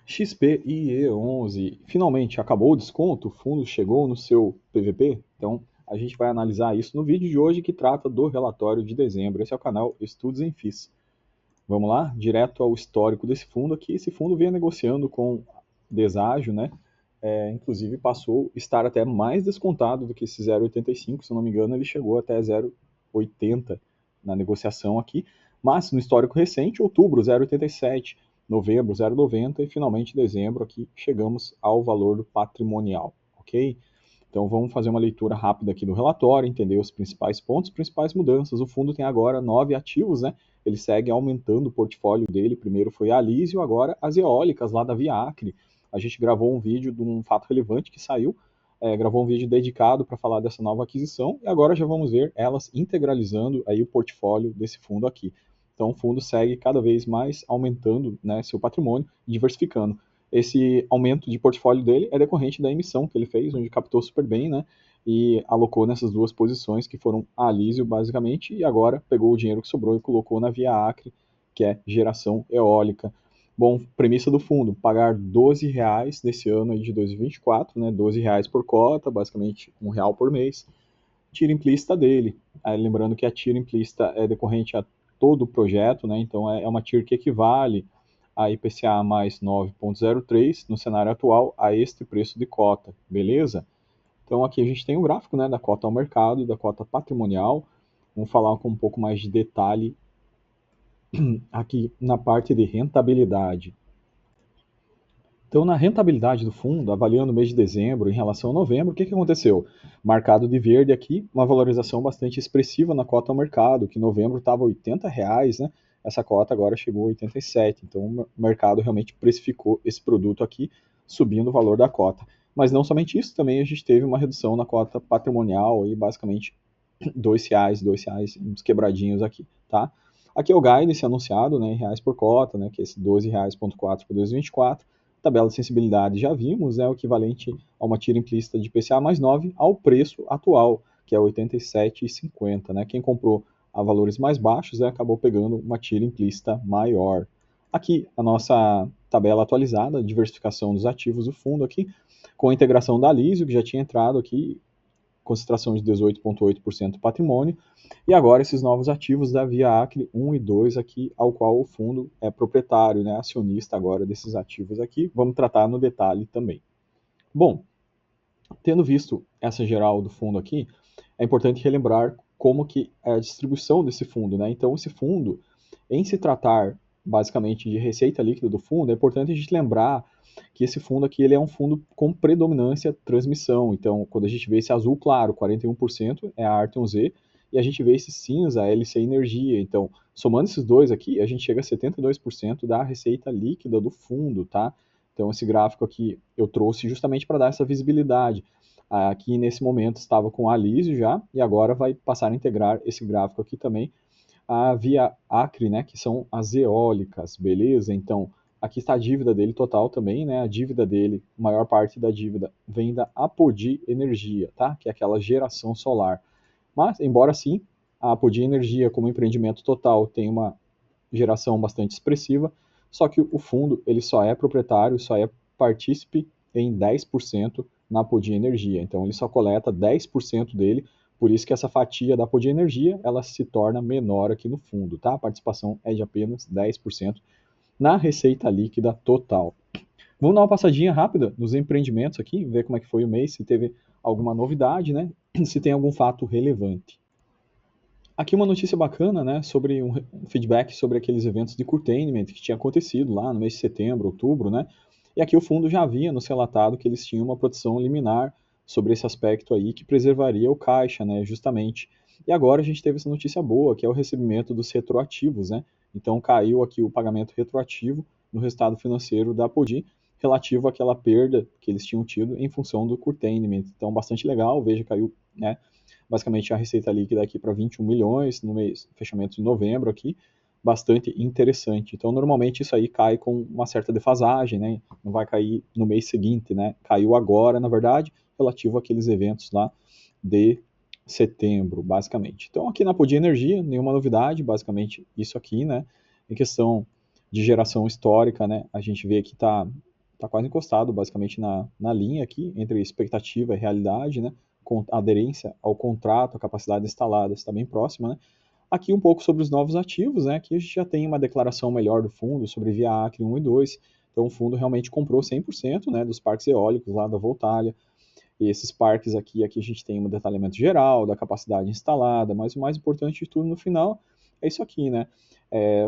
XP e E11, finalmente acabou o desconto, o fundo chegou no seu PVP, então a gente vai analisar isso no vídeo de hoje que trata do relatório de dezembro. Esse é o canal Estudos em FIIs. Vamos lá, direto ao histórico desse fundo aqui. Esse fundo vinha negociando com deságio, né? Inclusive passou a estar até mais descontado do que esse 0,85, se eu não me engano, ele chegou até 0,80 na negociação aqui, mas no histórico recente, outubro 0,87, novembro 0,90 e finalmente dezembro aqui chegamos ao valor do patrimonial, ok? Então vamos fazer uma leitura rápida aqui do relatório, entender os principais pontos, principais mudanças. O fundo tem agora 9 ativos, né? Ele segue aumentando o portfólio dele. Primeiro foi a Alísio, agora as eólicas lá da Via Acre. A gente gravou um vídeo de um fato relevante que saiu, gravou um vídeo dedicado para falar dessa nova aquisição e agora já vamos ver elas integralizando aí o portfólio desse fundo aqui. Então o fundo segue cada vez mais aumentando, né, seu patrimônio, diversificando. Esse aumento de portfólio dele é decorrente da emissão que ele fez, onde captou super bem, né? E alocou nessas duas posições, que foram a Alísio, basicamente, e agora pegou o dinheiro que sobrou e colocou na Via Acre, que é geração eólica. Bom, premissa do fundo, pagar R$ 12 nesse ano aí de 2024, né? R$ 12 por cota, basicamente R$ 1 por mês. Tira implícita dele. Lembrando que a tira implícita é decorrente a todo o projeto, né? Então é uma TIR que equivale a IPCA mais 9,03 no cenário atual a este preço de cota, beleza? Então aqui a gente tem um gráfico, né, da cota ao mercado, da cota patrimonial. Vamos falar com um pouco mais de detalhe aqui na parte de rentabilidade. Então, na rentabilidade do fundo, avaliando o mês de dezembro em relação a novembro, o que aconteceu? Marcado de verde aqui, uma valorização bastante expressiva na cota ao mercado, que em novembro estava R$ 80, né? Essa cota agora chegou a 87. Então, o mercado realmente precificou esse produto aqui, subindo o valor da cota. Mas não somente isso, também a gente teve uma redução na cota patrimonial, aí basicamente R$ 2, uns quebradinhos aqui, tá? Aqui é o guidance anunciado, né, em reais por cota, né, que é esse R$ 12,4 para 2024. Tabela de sensibilidade já vimos, é o equivalente a uma tira implícita de IPCA mais 9 ao preço atual, que é 87,50. Né? Quem comprou a valores mais baixos acabou pegando uma tira implícita maior. Aqui a nossa tabela atualizada, diversificação dos ativos do fundo aqui, com a integração da Lísio, que já tinha entrado aqui, concentração de 18,8% do patrimônio, e agora esses novos ativos da Via Acre 1 e 2 aqui, ao qual o fundo é proprietário, né, acionista agora desses ativos aqui. Vamos tratar no detalhe também. Bom, tendo visto essa geral do fundo aqui, é importante relembrar como que é a distribuição desse fundo, né? Então, esse fundo, em se tratar basicamente de receita líquida do fundo, é importante a gente lembrar que esse fundo aqui ele é um fundo com predominância transmissão. Então, quando a gente vê esse azul claro, 41% é a Arteon Z, e a gente vê esse cinza, a LC Energia. Então, somando esses dois aqui, a gente chega a 72% da receita líquida do fundo, tá? Então, esse gráfico aqui eu trouxe justamente para dar essa visibilidade. Aqui nesse momento estava com a Alísio já, e agora vai passar a integrar esse gráfico aqui também a Via Acre, né, que são as eólicas, beleza? Então, aqui está a dívida dele total também, né? A dívida dele, maior parte da dívida vem da Apodi Energia, tá? Que é aquela geração solar. Mas, embora sim, a Apodi Energia como empreendimento total tem uma geração bastante expressiva, só que o fundo ele só é proprietário, só é partícipe em 10% na Apodi Energia. Então ele só coleta 10% dele, por isso que essa fatia da Apodi Energia ela se torna menor aqui no fundo, tá? A participação é de apenas 10% na receita líquida total. Vamos dar uma passadinha rápida nos empreendimentos aqui, ver como é que foi o mês, se teve alguma novidade, né? Se tem algum fato relevante. Aqui uma notícia bacana, né, sobre um feedback sobre aqueles eventos de curtailment que tinha acontecido lá no mês de setembro, outubro, né? E aqui o fundo já havia nos relatado que eles tinham uma proteção liminar sobre esse aspecto aí que preservaria o caixa, né, justamente. E agora a gente teve essa notícia boa, que é o recebimento dos retroativos, né? Então caiu aqui o pagamento retroativo no resultado financeiro da Apodi relativo àquela perda que eles tinham tido em função do curtailment. Então bastante legal, veja, caiu, né, basicamente a receita líquida aqui para 21 milhões no mês, fechamento de novembro aqui, bastante interessante. Então, normalmente isso aí cai com uma certa defasagem, né? Não vai cair no mês seguinte, né? Caiu agora, na verdade, relativo àqueles eventos lá de setembro, basicamente. Então, aqui na Apodi Energia, nenhuma novidade, basicamente isso aqui, né? Em questão de geração histórica, né? A gente vê que está tá quase encostado basicamente na linha aqui, entre expectativa e realidade, né? Com aderência ao contrato, a capacidade instalada está bem próxima, né? Aqui um pouco sobre os novos ativos, né? Aqui a gente já tem uma declaração melhor do fundo sobre Via Acre 1 e 2. Então o fundo realmente comprou 100%, né, dos parques eólicos lá da Voltalia. E esses parques aqui a gente tem um detalhamento geral da capacidade instalada, mas o mais importante de tudo no final é isso aqui, né?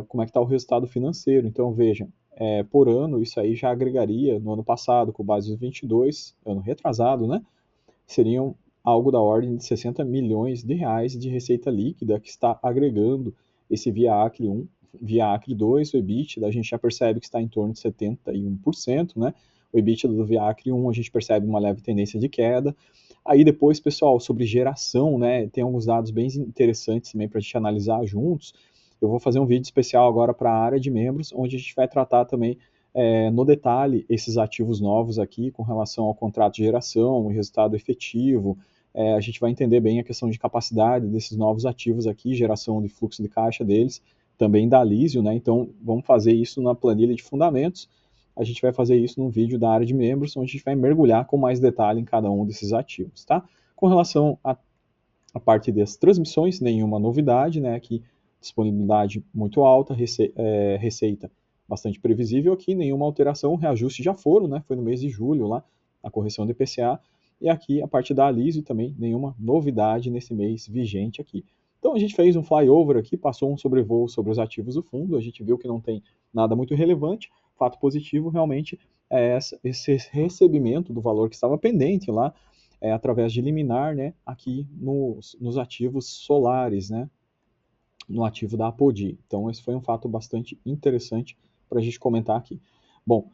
Como é que está o resultado financeiro. Então vejam, por ano isso aí já agregaria no ano passado, com base em 22, ano retrasado, né? Seriam algo da ordem de 60 milhões de reais de receita líquida que está agregando esse Via Acre 1, Via Acre 2, o EBITDA, a gente já percebe que está em torno de 71%, né? O EBITDA do Via Acre 1 a gente percebe uma leve tendência de queda. Aí depois, pessoal, sobre geração, né? Tem alguns dados bem interessantes também para a gente analisar juntos. Eu vou fazer um vídeo especial agora para a área de membros, onde a gente vai tratar também no detalhe esses ativos novos aqui com relação ao contrato de geração, o resultado efetivo. A gente vai entender bem a questão de capacidade desses novos ativos aqui, geração de fluxo de caixa deles, também da Lísio, né? Então vamos fazer isso na planilha de fundamentos. A gente vai fazer isso num vídeo da área de membros, onde a gente vai mergulhar com mais detalhe em cada um desses ativos, tá? Com relação à parte das transmissões, nenhuma novidade, né? Aqui disponibilidade muito alta, receita bastante previsível aqui, nenhuma alteração, reajuste já foram, né? Foi no mês de julho lá, a correção do IPCA, e aqui a parte da Alísio também, nenhuma novidade nesse mês vigente aqui. Então a gente fez um flyover aqui, passou um sobrevoo sobre os ativos do fundo, a gente viu que não tem nada muito relevante, fato positivo realmente é esse recebimento do valor que estava pendente lá, através de liminar, né, aqui nos ativos solares, né, no ativo da Apodi. Então esse foi um fato bastante interessante para a gente comentar aqui. Bom,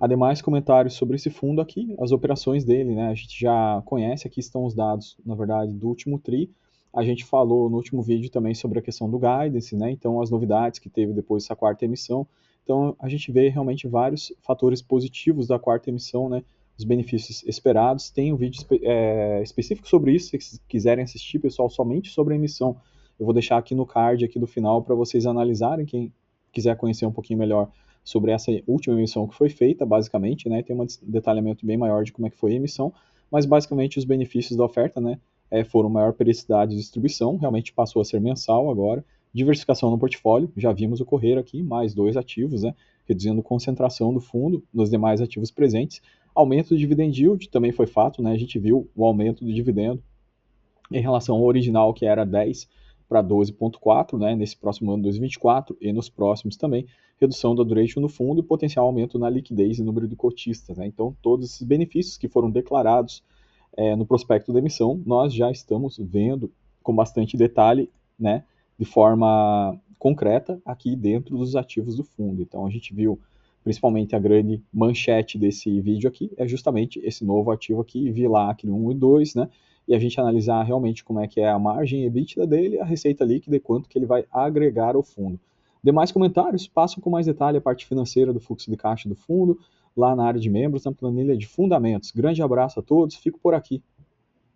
ademais comentários sobre esse fundo aqui, as operações dele, né, a gente já conhece, aqui estão os dados, na verdade, do último TRI. A gente falou no último vídeo também sobre a questão do guidance, né, então as novidades que teve depois dessa quarta emissão. Então a gente vê realmente vários fatores positivos da quarta emissão, né, os benefícios esperados. Tem um vídeo específico sobre isso, se vocês quiserem assistir, pessoal, somente sobre a emissão. Eu vou deixar aqui no card aqui do final para vocês analisarem, quem quiser conhecer um pouquinho melhor sobre essa última emissão que foi feita, basicamente, né, tem um detalhamento bem maior de como é que foi a emissão, mas basicamente os benefícios da oferta, né, foram maior periodicidade de distribuição, realmente passou a ser mensal agora, diversificação no portfólio, já vimos ocorrer aqui, mais 2 ativos, né, reduzindo concentração do fundo nos demais ativos presentes, aumento do dividend yield também foi fato, né, a gente viu o aumento do dividendo em relação ao original, que era 10 para 12,4, né, nesse próximo ano 2024 e nos próximos também, redução da duration no fundo e potencial aumento na liquidez e número de cotistas, né? Então, todos esses benefícios que foram declarados no prospecto da emissão, nós já estamos vendo com bastante detalhe, né, de forma concreta aqui dentro dos ativos do fundo. Então, a gente viu principalmente a grande manchete desse vídeo aqui, é justamente esse novo ativo aqui, VILAC 1 e 2, né, e a gente analisar realmente como é que é a margem EBITDA dele, a receita líquida e quanto que ele vai agregar ao fundo. Demais comentários, passam com mais detalhe a parte financeira do fluxo de caixa do fundo, lá na área de membros, na planilha de fundamentos. Grande abraço a todos, fico por aqui.